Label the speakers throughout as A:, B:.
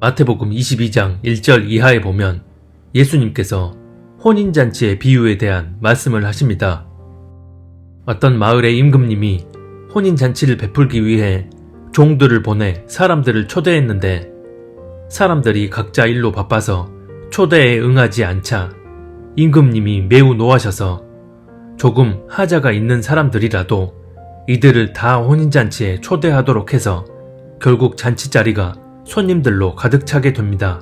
A: 마태복음 22장 1절 이하에 보면 예수님께서 혼인잔치의 비유에 대한 말씀을 하십니다. 어떤 마을의 임금님이 혼인잔치를 베풀기 위해 종들을 보내 사람들을 초대했는데 사람들이 각자 일로 바빠서 초대에 응하지 않자 임금님이 매우 노하셔서 조금 하자가 있는 사람들이라도 이들을 다 혼인잔치에 초대하도록 해서 결국 잔치자리가 손님들로 가득 차게 됩니다.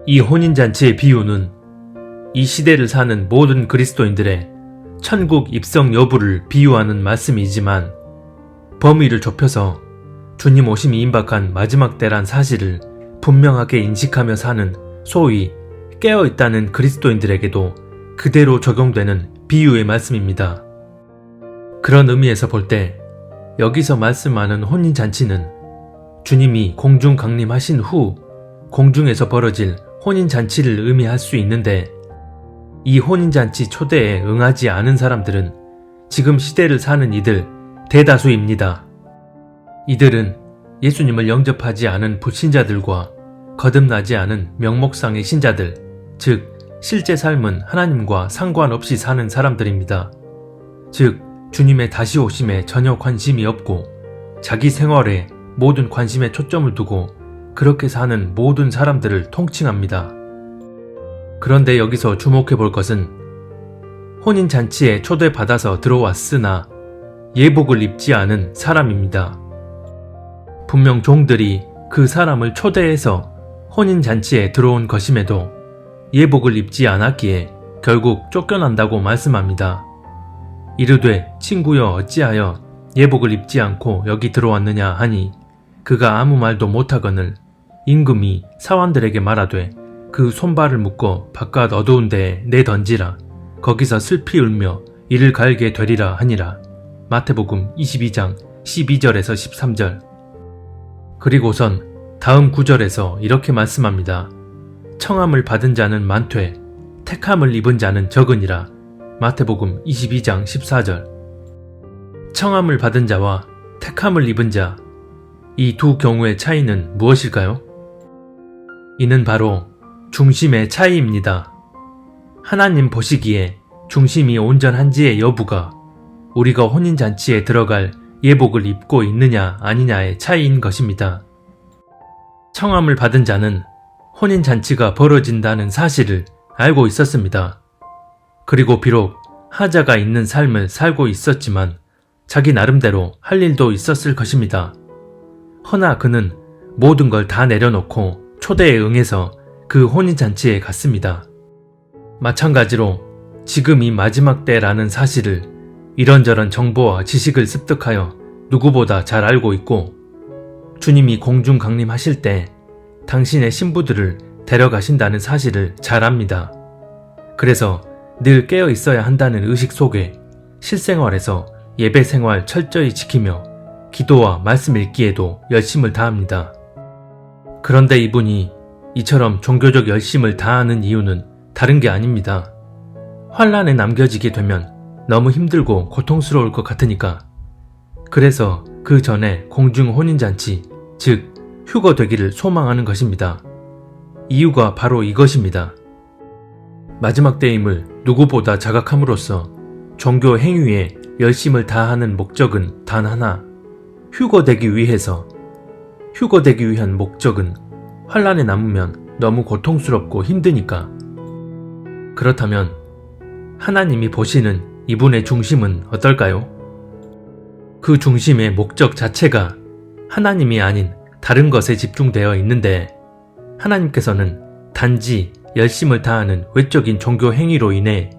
A: 이 혼인잔치의 비유는 이 시대를 사는 모든 그리스도인들의 천국 입성 여부를 비유하는 말씀이지만 범위를 좁혀서 주님 오심이 임박한 마지막 때란 사실을 분명하게 인식하며 사는 소위 깨어있다는 그리스도인들에게도 그대로 적용되는 비유의 말씀입니다. 그런 의미에서 볼 때 여기서 말씀하는 혼인잔치는 주님이 공중 강림하신 후 공중에서 벌어질 혼인잔치를 의미할 수 있는데 이 혼인잔치 초대에 응하지 않은 사람들은 지금 시대를 사는 이들 대다수입니다. 이들은 예수님을 영접하지 않은 불신자들과 거듭나지 않은 명목상의 신자들, 즉 실제 삶은 하나님과 상관없이 사는 사람들입니다. 즉 주님의 다시 오심에 전혀 관심이 없고 자기 생활에 모든 관심에 초점을 두고 그렇게 사는 모든 사람들을 통칭합니다. 그런데 여기서 주목해 볼 것은 혼인잔치에 초대받아서 들어왔으나 예복을 입지 않은 사람입니다. 분명 종들이 그 사람을 초대해서 혼인잔치에 들어온 것임에도 예복을 입지 않았기에 결국 쫓겨난다고 말씀합니다. 이르되 친구여 어찌하여 예복을 입지 않고 여기 들어왔느냐 하니 그가 아무 말도 못하거늘 임금이 사환들에게 말하되 그 손발을 묶어 바깥 어두운 데에 내던지라 거기서 슬피 울며 이를 갈게 되리라 하니라. 마태복음 22장 12절에서 13절. 그리고선 다음 구절에서 이렇게 말씀합니다. 청함을 받은 자는 많되 택함을 입은 자는 적으니라. 마태복음 22장 14절. 청함을 받은 자와 택함을 입은 자, 이 두 경우의 차이는 무엇일까요? 이는 바로 중심의 차이입니다. 하나님 보시기에 중심이 온전한지의 여부가 우리가 혼인잔치에 들어갈 예복을 입고 있느냐 아니냐의 차이인 것입니다. 청함을 받은 자는 혼인잔치가 벌어진다는 사실을 알고 있었습니다. 그리고 비록 하자가 있는 삶을 살고 있었지만 자기 나름대로 할 일도 있었을 것입니다. 허나 그는 모든 걸 다 내려놓고 초대에 응해서 그 혼인잔치에 갔습니다. 마찬가지로 지금 이 마지막 때라는 사실을 이런저런 정보와 지식을 습득하여 누구보다 잘 알고 있고 주님이 공중 강림하실 때 당신의 신부들을 데려가신다는 사실을 잘 압니다. 그래서 늘 깨어 있어야 한다는 의식 속에 실생활에서 예배 생활 철저히 지키며 기도와 말씀 읽기에도 열심을 다합니다. 그런데 이분이 이처럼 종교적 열심을 다하는 이유는 다른 게 아닙니다. 환란에 남겨지게 되면 너무 힘들고 고통스러울 것 같으니까. 그래서 그 전에 공중 혼인잔치, 즉 휴거되기를 소망하는 것입니다. 이유가 바로 이것입니다. 마지막 때임을 누구보다 자각함으로써 종교 행위에 열심을 다하는 목적은 단 하나, 휴거되기 위해서. 휴거되기 위한 목적은 환란에 남으면 너무 고통스럽고 힘드니까. 그렇다면 하나님이 보시는 이분의 중심은 어떨까요? 그 중심의 목적 자체가 하나님이 아닌 다른 것에 집중되어 있는데 하나님께서는 단지 열심을 다하는 외적인 종교 행위로 인해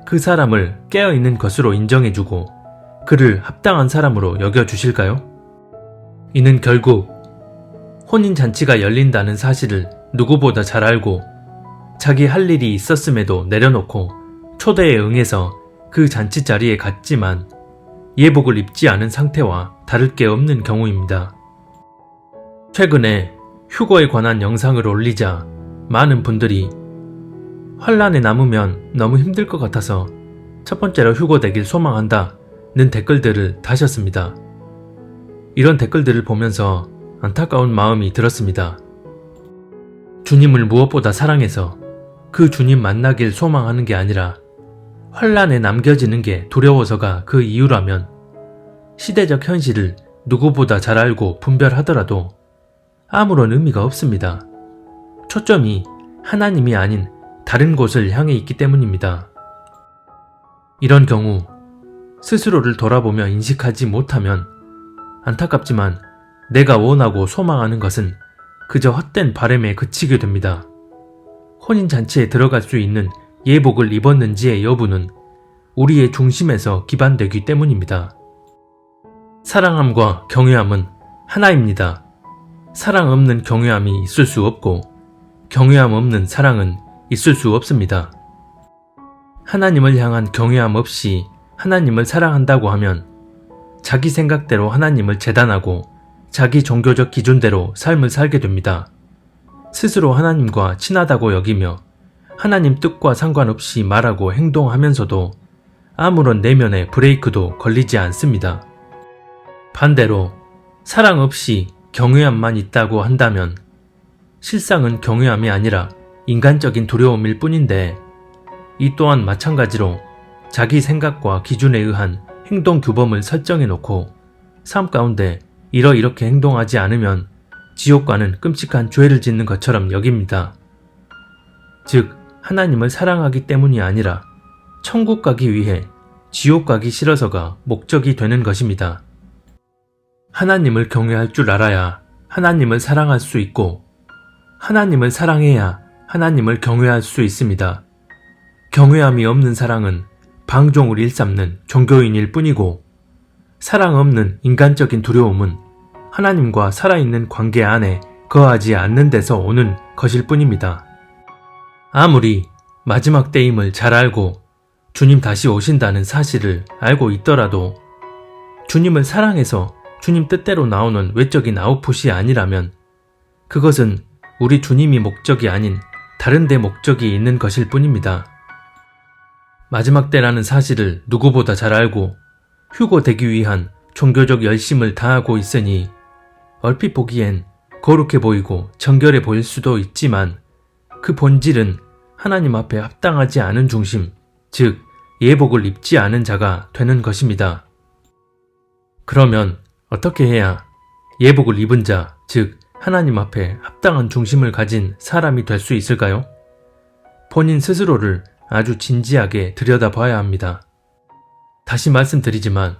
A: 그 사람을 깨어있는 것으로 인정해주고 그를 합당한 사람으로 여겨주실까요? 이는 결국 혼인잔치가 열린다는 사실을 누구보다 잘 알고 자기 할 일이 있었음에도 내려놓고 초대에 응해서 그 잔치 자리에 갔지만 예복을 입지 않은 상태와 다를 게 없는 경우입니다. 최근에 휴거에 관한 영상을 올리자 많은 분들이 환란에 남으면 너무 힘들 것 같아서 첫 번째로 휴거되길 소망한다는 댓글들을 다셨습니다. 이런 댓글들을 보면서 안타까운 마음이 들었습니다. 주님을 무엇보다 사랑해서 그 주님 만나길 소망하는 게 아니라 환란에 남겨지는 게 두려워서가 그 이유라면 시대적 현실을 누구보다 잘 알고 분별하더라도 아무런 의미가 없습니다. 초점이 하나님이 아닌 다른 곳을 향해 있기 때문입니다. 이런 경우 스스로를 돌아보며 인식하지 못하면 안타깝지만 내가 원하고 소망하는 것은 그저 헛된 바람에 그치게 됩니다. 혼인잔치에 들어갈 수 있는 예복을 입었는지의 여부는 우리의 중심에서 기반되기 때문입니다. 사랑함과 경외함은 하나입니다. 사랑 없는 경외함이 있을 수 없고 경외함 없는 사랑은 있을 수 없습니다. 하나님을 향한 경외함 없이 하나님을 사랑한다고 하면 자기 생각대로 하나님을 재단하고 자기 종교적 기준대로 삶을 살게 됩니다. 스스로 하나님과 친하다고 여기며 하나님 뜻과 상관없이 말하고 행동하면서도 아무런 내면의 브레이크도 걸리지 않습니다. 반대로 사랑 없이 경외함만 있다고 한다면 실상은 경외함이 아니라 인간적인 두려움일 뿐인데 이 또한 마찬가지로 자기 생각과 기준에 의한 행동 규범을 설정해 놓고 삶 가운데 이렇게 행동하지 않으면 지옥과는 끔찍한 죄를 짓는 것처럼 여깁니다. 즉 하나님을 사랑하기 때문이 아니라 천국 가기 위해 지옥 가기 싫어서가 목적이 되는 것입니다. 하나님을 경외할 줄 알아야 하나님을 사랑할 수 있고 하나님을 사랑해야 하나님을 경외할 수 있습니다. 경외함이 없는 사랑은 방종을 일삼는 종교인일 뿐이고 사랑 없는 인간적인 두려움은 하나님과 살아있는 관계 안에 거하지 않는 데서 오는 것일 뿐입니다. 아무리 마지막 때임을 잘 알고 주님 다시 오신다는 사실을 알고 있더라도 주님을 사랑해서 주님 뜻대로 나오는 외적인 아웃풋이 아니라면 그것은 우리 주님이 목적이 아닌 다른 데 목적이 있는 것일 뿐입니다. 마지막 때라는 사실을 누구보다 잘 알고 휴거되기 위한 종교적 열심을 다하고 있으니 얼핏 보기엔 거룩해 보이고 정결해 보일 수도 있지만 그 본질은 하나님 앞에 합당하지 않은 중심, 즉 예복을 입지 않은 자가 되는 것입니다. 그러면 어떻게 해야 예복을 입은 자, 즉 하나님 앞에 합당한 중심을 가진 사람이 될 수 있을까요? 본인 스스로를 아주 진지하게 들여다봐야 합니다. 다시 말씀드리지만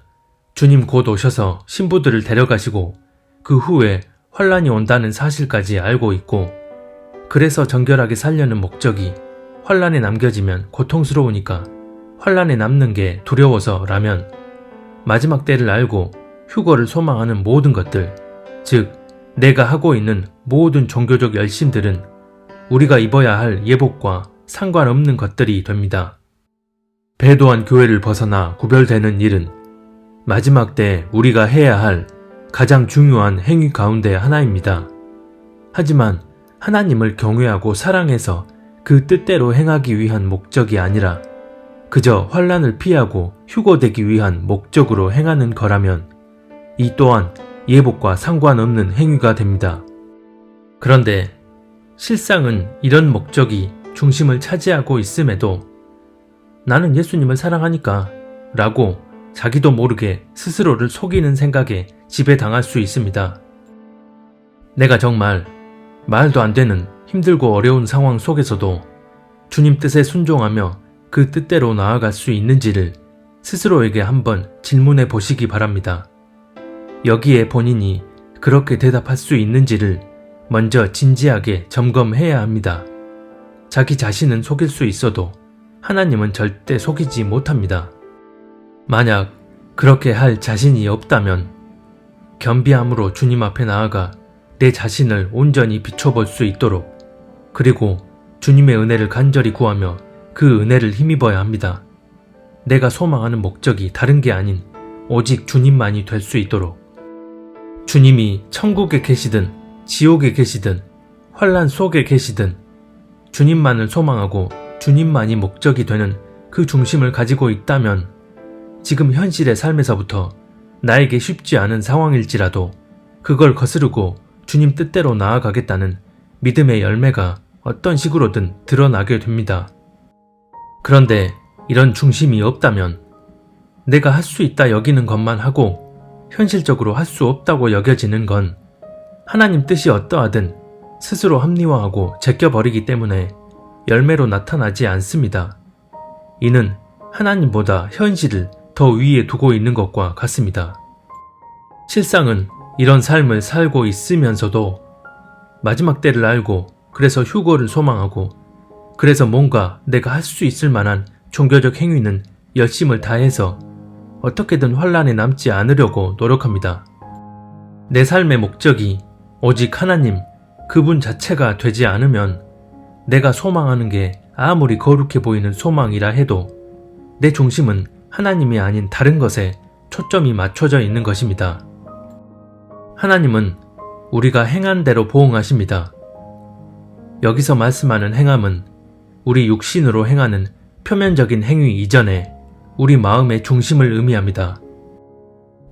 A: 주님 곧 오셔서 신부들을 데려가시고 그 후에 환란이 온다는 사실까지 알고 있고 그래서 정결하게 살려는 목적이 환란에 남겨지면 고통스러우니까 환란에 남는 게 두려워서라면 마지막 때를 알고 휴거를 소망하는 모든 것들, 즉 내가 하고 있는 모든 종교적 열심들은 우리가 입어야 할 예복과 상관없는 것들이 됩니다. 배도한 교회를 벗어나 구별되는 일은 마지막 때 우리가 해야 할 가장 중요한 행위 가운데 하나입니다. 하지만 하나님을 경외하고 사랑해서 그 뜻대로 행하기 위한 목적이 아니라 그저 환란을 피하고 휴거되기 위한 목적으로 행하는 거라면 이 또한 예복과 상관없는 행위가 됩니다. 그런데 실상은 이런 목적이 중심을 차지하고 있음에도 나는 예수님을 사랑하니까 라고 자기도 모르게 스스로를 속이는 생각에 지배당할 수 있습니다. 내가 정말 말도 안 되는 힘들고 어려운 상황 속에서도 주님 뜻에 순종하며 그 뜻대로 나아갈 수 있는지를 스스로에게 한번 질문해 보시기 바랍니다. 여기에 본인이 그렇게 대답할 수 있는지를 먼저 진지하게 점검해야 합니다. 자기 자신은 속일 수 있어도 하나님은 절대 속이지 못합니다. 만약 그렇게 할 자신이 없다면 겸비함으로 주님 앞에 나아가 내 자신을 온전히 비춰볼 수 있도록 그리고 주님의 은혜를 간절히 구하며 그 은혜를 힘입어야 합니다. 내가 소망하는 목적이 다른 게 아닌 오직 주님만이 될 수 있도록 주님이 천국에 계시든 지옥에 계시든 환란 속에 계시든 주님만을 소망하고 주님만이 목적이 되는 그 중심을 가지고 있다면 지금 현실의 삶에서부터 나에게 쉽지 않은 상황일지라도 그걸 거스르고 주님 뜻대로 나아가겠다는 믿음의 열매가 어떤 식으로든 드러나게 됩니다. 그런데 이런 중심이 없다면 내가 할 수 있다 여기는 것만 하고 현실적으로 할 수 없다고 여겨지는 건 하나님 뜻이 어떠하든 스스로 합리화하고 제껴버리기 때문에 열매로 나타나지 않습니다. 이는 하나님보다 현실을 더 위에 두고 있는 것과 같습니다. 실상은 이런 삶을 살고 있으면서도 마지막 때를 알고 그래서 휴거를 소망하고 그래서 뭔가 내가 할 수 있을 만한 종교적 행위는 열심을 다해서 어떻게든 환란에 남지 않으려고 노력합니다. 내 삶의 목적이 오직 하나님, 그분 자체가 되지 않으면 내가 소망하는 게 아무리 거룩해 보이는 소망이라 해도 내 중심은 하나님이 아닌 다른 것에 초점이 맞춰져 있는 것입니다. 하나님은 우리가 행한 대로 보응하십니다. 여기서 말씀하는 행함은 우리 육신으로 행하는 표면적인 행위 이전에 우리 마음의 중심을 의미합니다.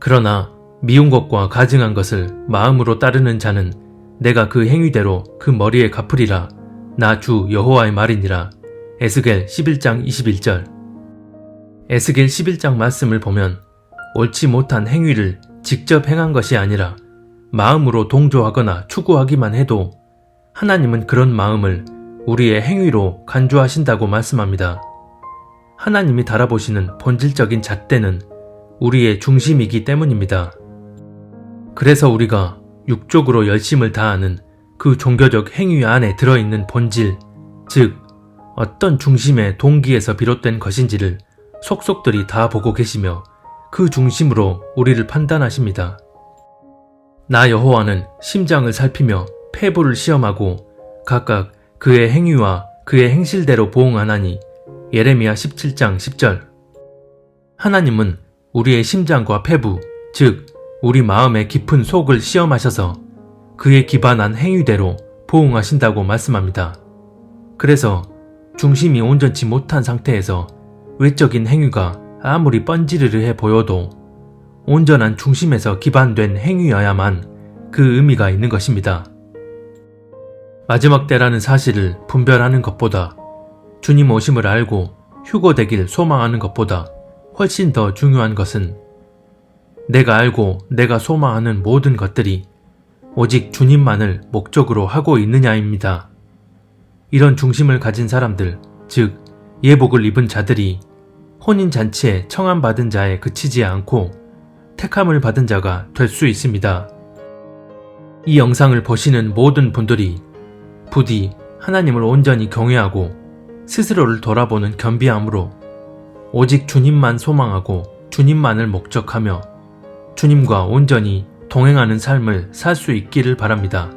A: 그러나 미운 것과 가증한 것을 마음으로 따르는 자는 내가 그 행위대로 그 머리에 갚으리라. 나 주 여호와의 말이니라. 에스겔 11장 21절. 에스겔 11장 말씀을 보면 옳지 못한 행위를 직접 행한 것이 아니라 마음으로 동조하거나 추구하기만 해도 하나님은 그런 마음을 우리의 행위로 간주하신다고 말씀합니다. 하나님이 달아보시는 본질적인 잣대는 우리의 중심이기 때문입니다. 그래서 우리가 육적으로 열심을 다하는 그 종교적 행위 안에 들어있는 본질, 즉 어떤 중심의 동기에서 비롯된 것인지를 속속들이 다 보고 계시며 그 중심으로 우리를 판단하십니다. 나 여호와는 심장을 살피며 폐부를 시험하고 각각 그의 행위와 그의 행실대로 보응하나니 예레미야 17장 10절. 하나님은 우리의 심장과 폐부, 즉 우리 마음의 깊은 속을 시험하셔서 그에 기반한 행위대로 보응하신다고 말씀합니다. 그래서 중심이 온전치 못한 상태에서 외적인 행위가 아무리 뻔지르르해 보여도 온전한 중심에서 기반된 행위여야만 그 의미가 있는 것입니다. 마지막 때라는 사실을 분별하는 것보다 주님 오심을 알고 휴거되길 소망하는 것보다 훨씬 더 중요한 것은 내가 알고 내가 소망하는 모든 것들이 오직 주님만을 목적으로 하고 있느냐입니다. 이런 중심을 가진 사람들, 즉 예복을 입은 자들이 혼인잔치에 청함받은 자에 그치지 않고 택함을 받은 자가 될 수 있습니다. 이 영상을 보시는 모든 분들이 부디 하나님을 온전히 경외하고 스스로를 돌아보는 겸비함으로 오직 주님만 소망하고 주님만을 목적하며 주님과 온전히 동행하는 삶을 살 수 있기를 바랍니다.